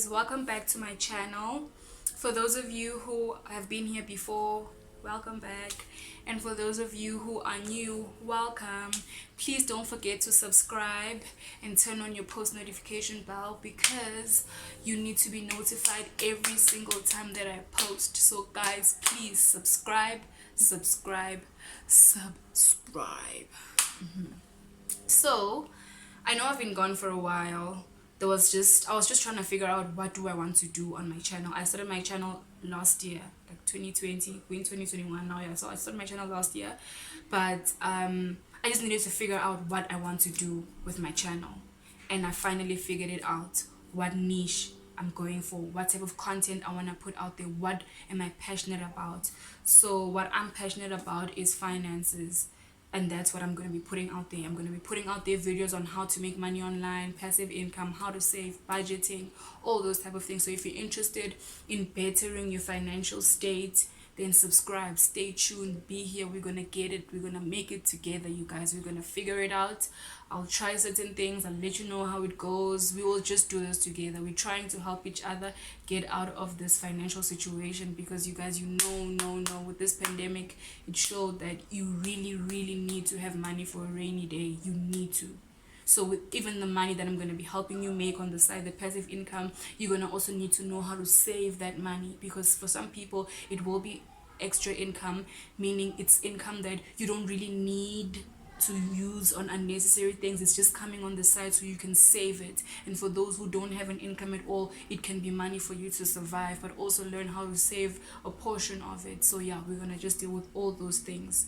welcome back to my channel. For those of you who have been here before, welcome back, and for those of you who are new, welcome. Please don't forget to subscribe and turn on your post notification bell because you need to be notified every single time that I post. So guys, please subscribe. So I know I've been gone for a while. I was just trying to figure out what do I want to do on my channel. I started my channel last year, like 2020, going 2021 now. Yeah, so I started my channel last year, but I just needed to figure out what I want to do with my channel, and I finally figured it out. What niche I'm going for, what type of content I want to put out there, what am I passionate about. So what I'm passionate about is finances, and that's what I'm going to be putting out there. I'm going to be putting out there videos on how to make money online, passive income, how to save, budgeting, all those type of things. So if you're interested in bettering your financial state, then subscribe, stay tuned, be here. We're gonna get it, we're gonna make it together, you guys. We're gonna figure it out. I'll try certain things, I'll let you know how it goes. We will just do this together. We're trying to help each other get out of this financial situation, because you guys, you know, with this pandemic, it showed that you really need to have money for a rainy day. You need to. So with even the money that I'm going to be helping you make on the side, the passive income, you're going to also need to know how to save that money, because for some people it will be extra income, meaning it's income that you don't really need to use on unnecessary things. It's just coming on the side so you can save it. And for those who don't have an income at all, it can be money for you to survive, but also learn how to save a portion of it. So yeah, we're going to just deal with all those things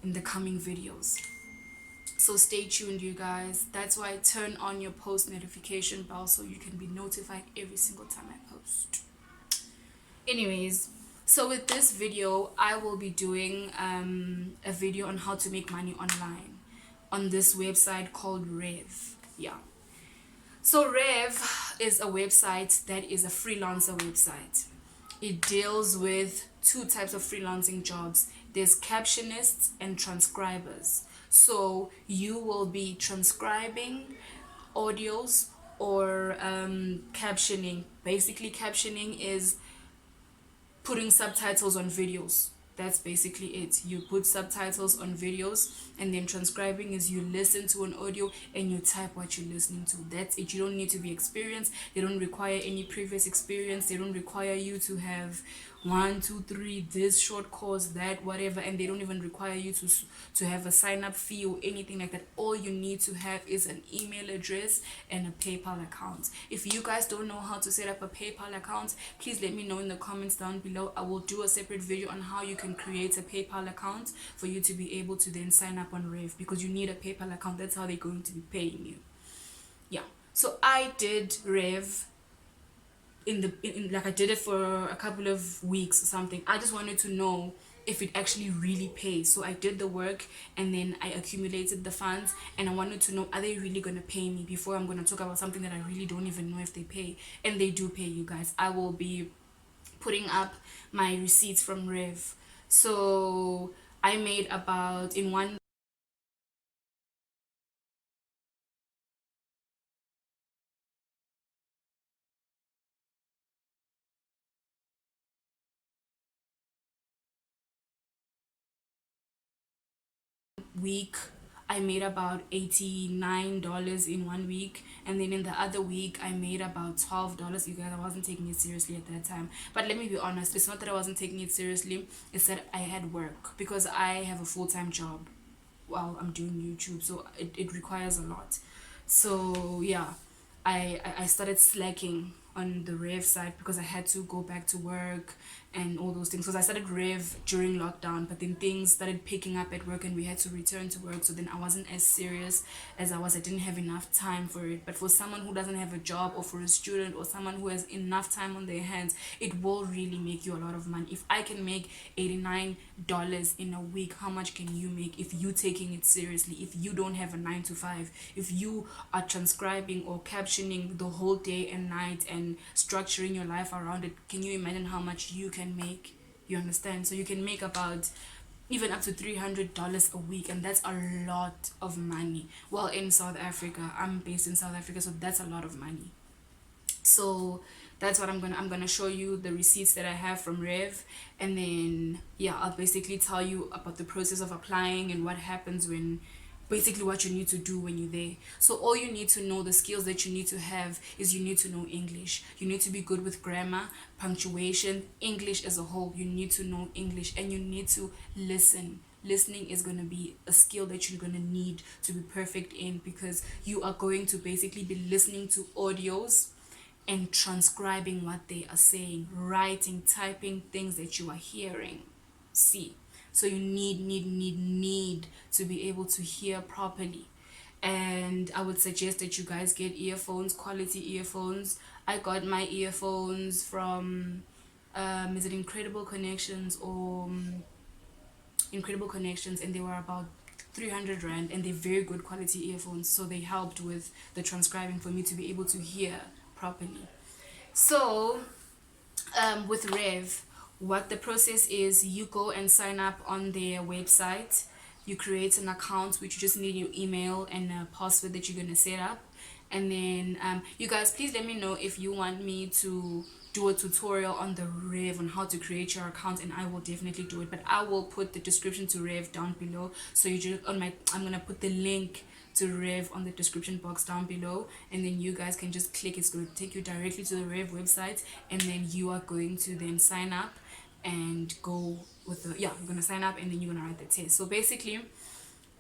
in the coming videos. So stay tuned, you guys. That's why turn on your post notification bell so you can be notified every single time I post. Anyways, so with this video, I will be doing a video on how to make money online on this website called Rev. Yeah. So Rev is a website that is a freelancer website. It deals with two types of freelancing jobs. There's captionists and transcribers. So you will be transcribing audios or captioning. Basically, captioning is putting subtitles on videos. That's basically it. You put subtitles on videos, and then transcribing is you listen to an audio and you type what you're listening to. That's it. You don't need to be experienced. They don't require any previous experience. They don't require you to have 1, 2, 3 this short course, that, whatever, and they don't even require you to have a sign-up fee or anything like that. All you need to have is an email address and a PayPal account. If you guys don't know how to set up a PayPal account, please let me know in the comments down below. I will do a separate video on how you can create a PayPal account for you to be able to then sign up on Rev, because you need a PayPal account. That's how they're going to be paying you. Yeah, so I did Rev like I did it for a couple of weeks or something. I just wanted to know if it actually really pays. So I did the work and then I accumulated the funds, and I wanted to know, are they really going to pay me before I'm going to talk about something that I really don't even know if they pay. And they do pay, you guys. I will be putting up my receipts from Rev. So I made about, in one week I made about $89 in 1 week, and then in the other week I made about $12. You guys, I wasn't taking it seriously at that time. But let me be honest, it's not that I wasn't taking it seriously, it's that I had work, because I have a full-time job while I'm doing YouTube, so it requires a lot. So yeah, I started slacking on the Rev side because I had to go back to work and all those things. Because I started Rev during lockdown, but then things started picking up at work and we had to return to work. So then I wasn't as serious as I was. I didn't have enough time for it. But for someone who doesn't have a job, or for a student, or someone who has enough time on their hands, it will really make you a lot of money. If I can make $89 in a week, how much can you make if you taking it seriously? If you don't have a 9 to 5, if you are transcribing or captioning the whole day and night and structuring your life around it, can you imagine how much you can make? You understand? So you can make about even up to $300 a week, and that's a lot of money. Well, in South Africa, I'm based in South Africa, so that's a lot of money. So That's what I'm gonna show you the receipts that I have from Rev, and then yeah, I'll basically tell you about the process of applying and what happens when, basically what you need to do when you're there. So all you need to know, the skills that you need to have, is you need to know English. You need to be good with grammar, punctuation, English as a whole. You need to know English, and you need to listen. Listening is going to be a skill that you're going to need to be perfect in, because you are going to basically be listening to audios and transcribing what they are saying, writing, typing things that you are hearing. See, so you need to be able to hear properly. And I would suggest that you guys get earphones, quality earphones. I got my earphones from is it Incredible Connections or Incredible Connections, and they were about 300 rand, and they're very good quality earphones, so they helped with the transcribing for me to be able to hear properly. So with Rev, what the process is, you go and sign up on their website. You create an account, which you just need your email and a password that you're going to set up. And then you guys, please let me know if you want me to do a tutorial on the Rev, on how to create your account, and I will definitely do it. But I will put the description to Rev down below, so you just I'm gonna put the link to Rev on the description box down below, and then you guys can just click. It's going to take you directly to the Rev website, and then you are going to then sign up and go with the, yeah, you're going to sign up, and then you're going to write the test. So basically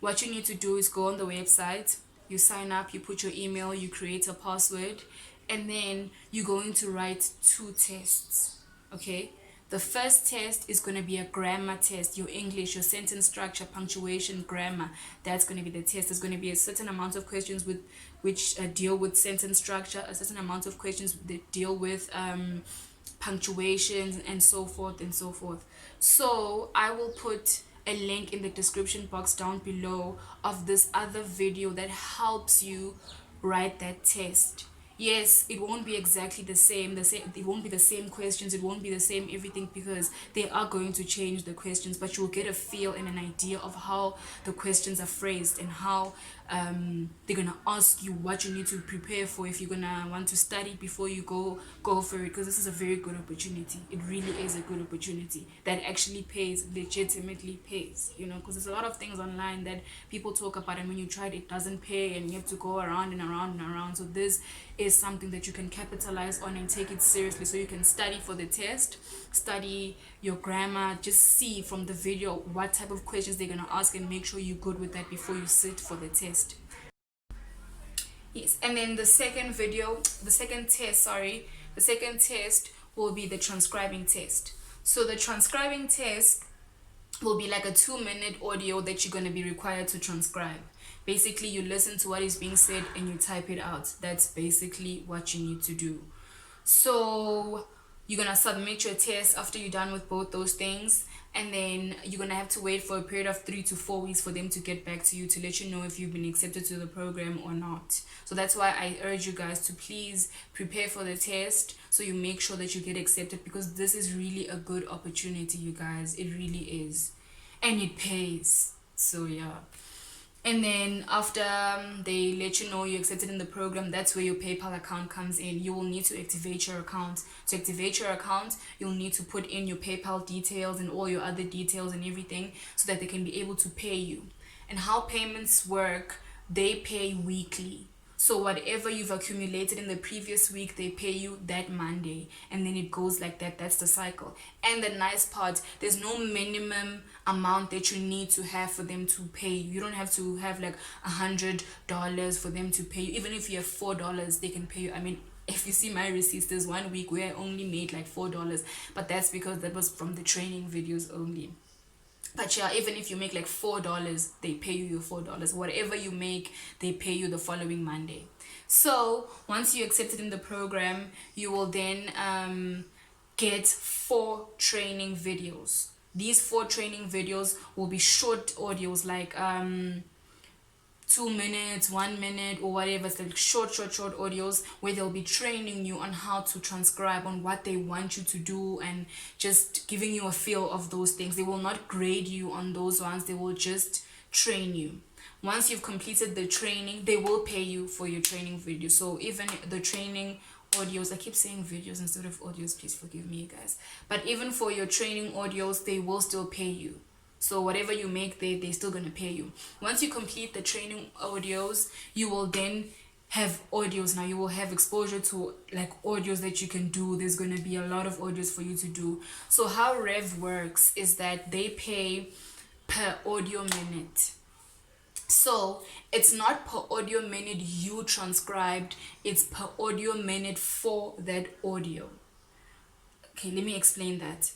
what you need to do is go on the website, you sign up, you put your email, you create a password, and then you're going to write 2 tests. Okay, the first test is going to be a grammar test, your English, your sentence structure, punctuation, grammar. That's going to be the test. There's going to be a certain amount of questions with which deal with sentence structure, a certain amount of questions that deal with punctuation, and so forth and so forth. So I will put a link in the description box down below of this other video that helps you write that test. Yes, it won't be exactly the same, it won't be the same questions, it won't be the same everything, because they are going to change the questions, but you'll get a feel and an idea of how the questions are phrased, and how they're gonna ask you what you need to prepare for if you're gonna want to study before you go for it, because this is a very good opportunity. It really is a good opportunity that actually pays, legitimately pays, you know, because there's a lot of things online that people talk about, and when you try it doesn't pay, and you have to go around and around and around. So this is something that you can capitalize on and take it seriously, so you can study for the test, study your grammar, just see from the video what type of questions they're going to ask, and make sure you're good with that before you sit for the test. Yes, and then the second test will be the transcribing test. So the transcribing test will be like a 2-minute audio that you're going to be required to transcribe. Basically, you listen to what is being said and you type it out. That's basically what you need to do. So you're going to submit your test after you're done with both those things, and then you're going to have to wait for a period of 3 to 4 weeks for them to get back to you to let you know if you've been accepted to the program or not. So that's why I urge you guys to please prepare for the test, so you make sure that you get accepted, because this is really a good opportunity, you guys. It really is, and it pays. So yeah. And then after they let you know you're accepted in the program, that's where your PayPal account comes in. You will need to activate your account. To activate your account, you'll need to put in your PayPal details and all your other details and everything, so that they can be able to pay you. And how payments work, they pay weekly. So whatever you've accumulated in the previous week, they pay you that Monday, and then it goes like that. That's the cycle. And the nice part, there's no minimum amount that you need to have for them to pay you. You don't have to have like $100 for them to pay you. Even if you have $4, they can pay you. I mean, if you see my receipts, there's 1 week where I only made like $4, but that's because that was from the training videos only. But yeah, even if you make like $4, they pay you your $4. Whatever you make, they pay you the following Monday. So once you're accepted in the program, you will then get 4 training videos. These 4 training videos will be short audios, like 2 minutes, 1 minute, or whatever. It's like short audios where they'll be training you on how to transcribe, on what they want you to do, and just giving you a feel of those things. They will not grade you on those ones. They will just train you. Once you've completed the training, they will pay you for your training video. So even the training audios, I keep saying videos instead of audios, please forgive me, you guys, but even for your training audios, they will still pay you. So whatever you make, they're still gonna pay you. Once you complete the training audios, you will then have audios. Now you will have exposure to like audios that you can do. There's gonna be a lot of audios for you to do. So how Rev works is that they pay per audio minute. So it's not per audio minute you transcribed, it's per audio minute for that audio. Okay, let me explain that.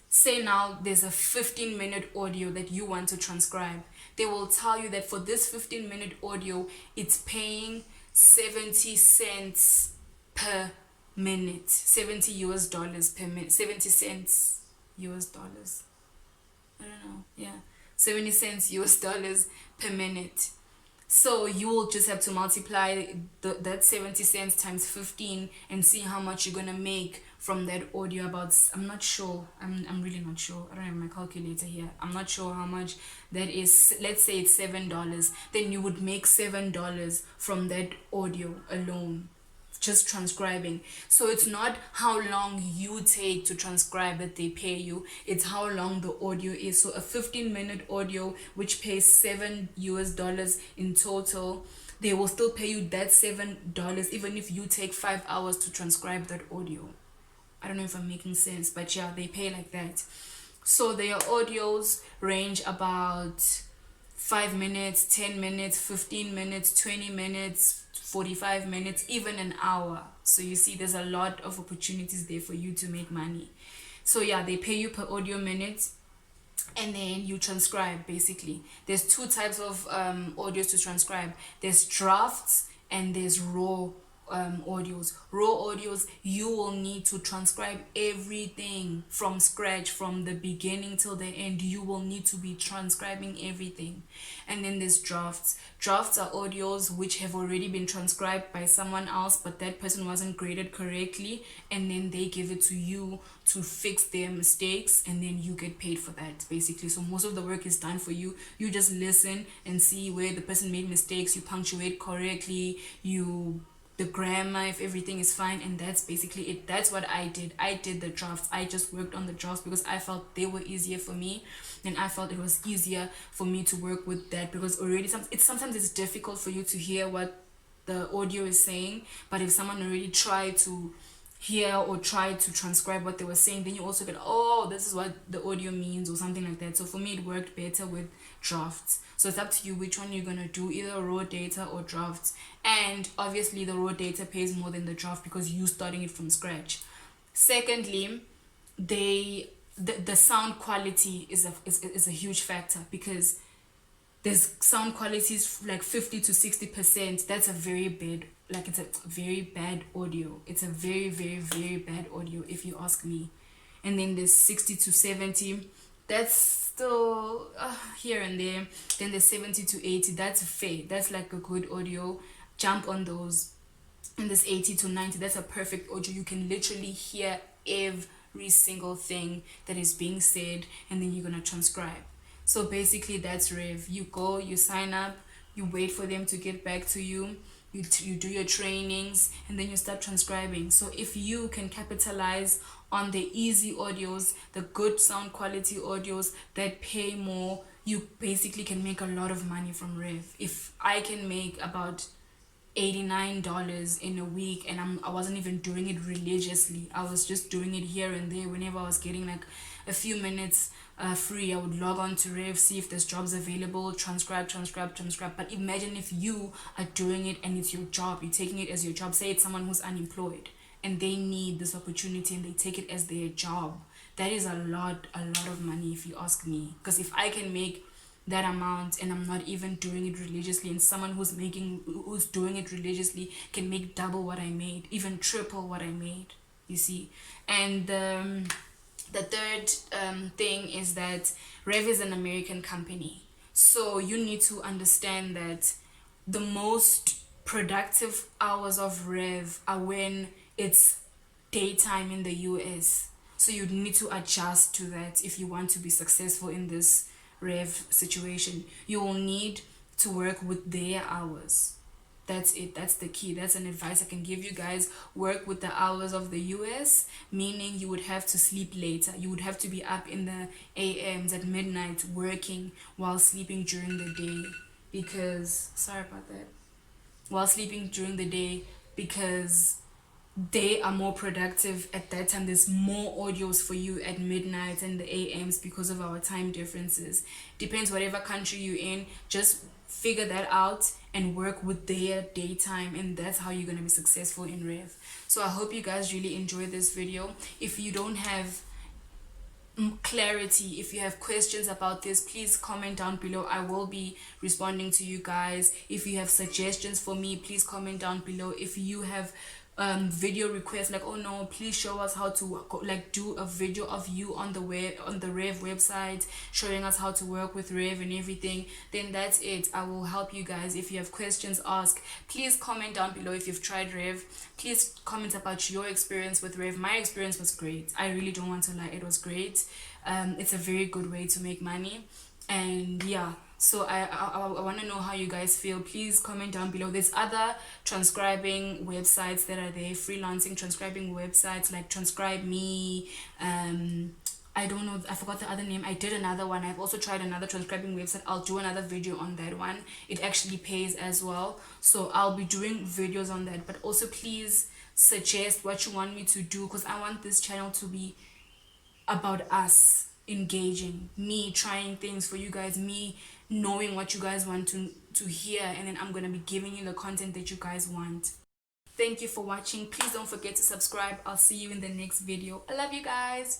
Say now there's a 15-minute audio that you want to transcribe. They will tell you that for this 15-minute audio, it's paying 70 cents per minute. 70 US dollars per minute. 70 cents US dollars. I don't know. Yeah. 70 cents US dollars per minute. So you will just have to multiply that 70 cents times 15 and see how much you're gonna make from that audio. About, I'm not sure, I'm really not sure, I don't have my calculator here, I'm not sure how much that is. Let's say it's $7, then you would make $7 from that audio alone, just transcribing. So it's not how long you take to transcribe that they pay you, it's how long the audio is. So a 15-minute audio which pays $7 US in total, they will still pay you that $7 even if you take 5 hours to transcribe that audio. I don't know if I'm making sense, but yeah, they pay like that. So their audios range about 5 minutes, 10 minutes, 15 minutes, 20 minutes, 45 minutes, even an hour. So you see, there's a lot of opportunities there for you to make money. So yeah, they pay you per audio minute, and then you transcribe. Basically, there's two types of audios to transcribe. There's drafts and there's raw audios. Raw audios, you will need to transcribe everything from scratch, from the beginning till the end. You will need to be transcribing everything. And then there's drafts. Drafts are audios which have already been transcribed by someone else, but that person wasn't graded correctly, and then they give it to you to fix their mistakes, and then you get paid for that, basically. So most of the work is done for you. You just listen and see where the person made mistakes, you punctuate correctly, the grammar, if everything is fine, and that's basically it. That's what I did the drafts. I just worked on the drafts because I felt they were easier for me, and I felt it was easier for me to work with that, because already sometimes it's difficult for you to hear what the audio is saying, but if someone already tried to hear or try to transcribe what they were saying, then you also get, oh, this is what the audio means, or something like that. So for me, it worked better with drafts. So it's up to you which one you're gonna do, either raw data or drafts. And obviously the raw data pays more than the draft because you're starting it from scratch. Secondly, the sound quality is a huge factor, because there's sound qualities like 50 to 60%. That's a very bad, like, it's a very bad audio. It's a very, very, very bad audio, if you ask me. And then there's 60 to 70. That's still here and there. Then there's 70 to 80. That's fair. That's like a good audio. Jump on those. And there's 80 to 90. That's a perfect audio. You can literally hear every single thing that is being said, and then you're gonna transcribe. So basically that's Rev. You go, you sign up, you wait for them to get back to you, you do your trainings, and then you start transcribing. So if you can capitalize on the easy audios, the good sound quality audios that pay more, you basically can make a lot of money from Rev. If I can make about $89 in a week, and I wasn't even doing it religiously, I was just doing it here and there whenever I was getting like a few minutes free, I would log on to Rev, see if there's jobs available, transcribe. But imagine if you are doing it and it's your job, you're taking it as your job. Say it's someone who's unemployed and they need this opportunity and they take it as their job. That is a lot of money, if you ask me. Because if I can make that amount and I'm not even doing it religiously, and someone who's doing it religiously can make double what I made, even triple what I made, you see. And the third thing is that Rev is an American company, so you need to understand that the most productive hours of Rev are when it's daytime in the US. So you need to adjust to that if you want to be successful in this Rev situation. You will need to work with their hours. That's it. That's the key. That's an advice I can give you guys. Work with the hours of the US, meaning you would have to sleep later. You would have to be up in the AMs at midnight working while sleeping during the day, because sorry about that. While sleeping during the day, because they are more productive at that time. There's more audios for you at midnight and the AMs because of our time differences. Depends whatever country you're in, just figure that out and work with their daytime, and that's how you're going to be successful in Rev. So I hope you guys really enjoyed this video. If you don't have clarity, if you have questions about this, please comment down below. I will be responding to you guys. If you have suggestions for me, please comment down below. If you have video requests, like, oh no, please show us how to like do a video of you on the web, on the Rev website, showing us how to work with Rev and everything, then that's it. I will help you guys. If you have questions, ask. Please comment down below if you've tried Rev. Please comment about your experience with Rev. My experience was great. I really don't want to lie, it was great. It's a very good way to make money. And yeah, so I want to know how you guys feel. Please comment down below. There's other transcribing websites that are there, freelancing transcribing websites like Transcribe Me. I don't know, I forgot the other name. I did another one. I've also tried another transcribing website. I'll do another video on that one. It actually pays as well, so I'll be doing videos on that. But also please suggest what you want me to do, because I want this channel to be about us engaging, me trying things for you guys, me knowing what you guys want to hear, and then I'm gonna be giving you the content that you guys want. Thank you for watching. Please don't forget to subscribe. I'll see you in the next video. I love you guys.